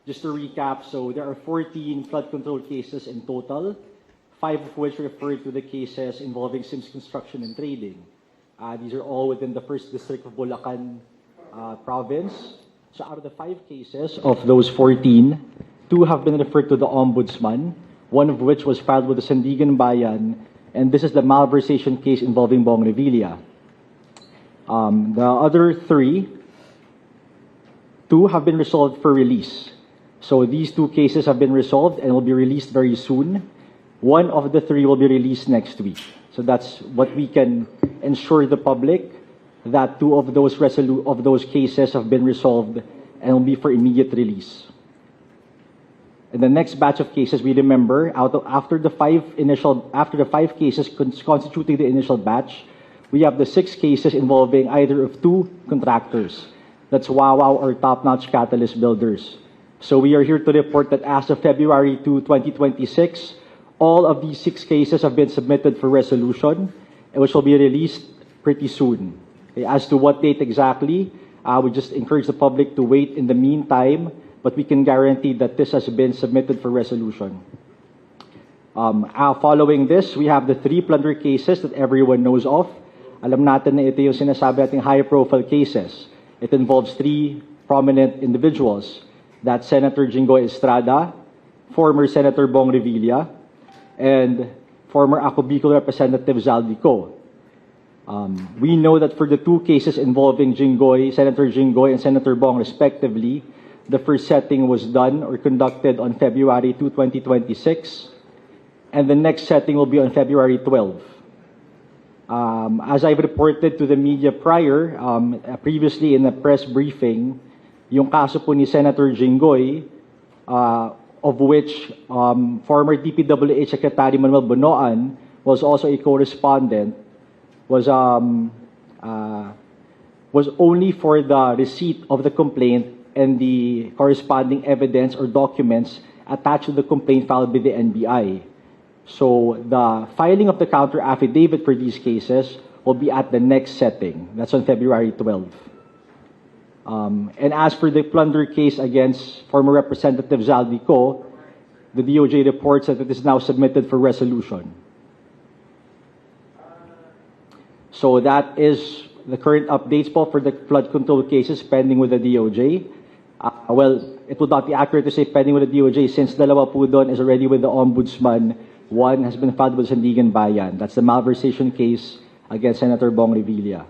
Just to recap, so there are 14 flood control cases in total, 5 of which refer to the cases involving Sims Construction and Trading. These are all within the 1st District of Bulacan province. So out of the 5 cases of those 14, 2 have been referred to the Ombudsman, one of which was filed with the Sandigan Bayan, and this is the malversation case involving Bong Revilla. The other 3, 2 have been resolved for release. So these 2 cases have been resolved and will be released very soon. One of the 3 will be released next week. So that's what we can ensure the public, that 2 of those cases have been resolved and will be for immediate release. In the next batch of cases, we remember, after the 5 cases constituting the initial batch, we have the 6 cases involving either of 2 contractors. That's Wawaw or Top Notch Catalyst Builders. So we are here to report that as of February 2, 2026, all of these 6 cases have been submitted for resolution, which will be released pretty soon. Okay, as to what date exactly, we just encourage the public to wait in the meantime, but we can guarantee that this has been submitted for resolution. Following this, we have the 3 plunder cases that everyone knows of. Alam natin na ito yung sinasabi nating high-profile cases. It involves 3 prominent individuals. That's Senator Jinggoy Estrada, former Senator Bong Revilla, and former Ako Bicol Representative Zaldi Co. We know that for the 2 cases involving Senator Jinggoy and Senator Bong respectively, the first setting was done or conducted on February 2, 2026, and the next setting will be on February 12. As I've reported to the media previously in a press briefing, yung kaso po ni Senator Jinggoy, of which former DPWH Secretary Manuel Bonoan was also a co-respondent, was only for the receipt of the complaint and the corresponding evidence or documents attached to the complaint filed by the NBI. So the filing of the counter affidavit for these cases will be at the next setting. That's on February 12. And as for the plunder case against former Representative Zaldi Co, the DOJ reports that it is now submitted for resolution. So that is the current updates po for the flood control cases pending with the DOJ. Well, it would not be accurate to say pending with the DOJ since dalawa po doon is already with the Ombudsman. One has been filed with Sandigan Bayan. That's the malversation case against Senator Bong Revilla.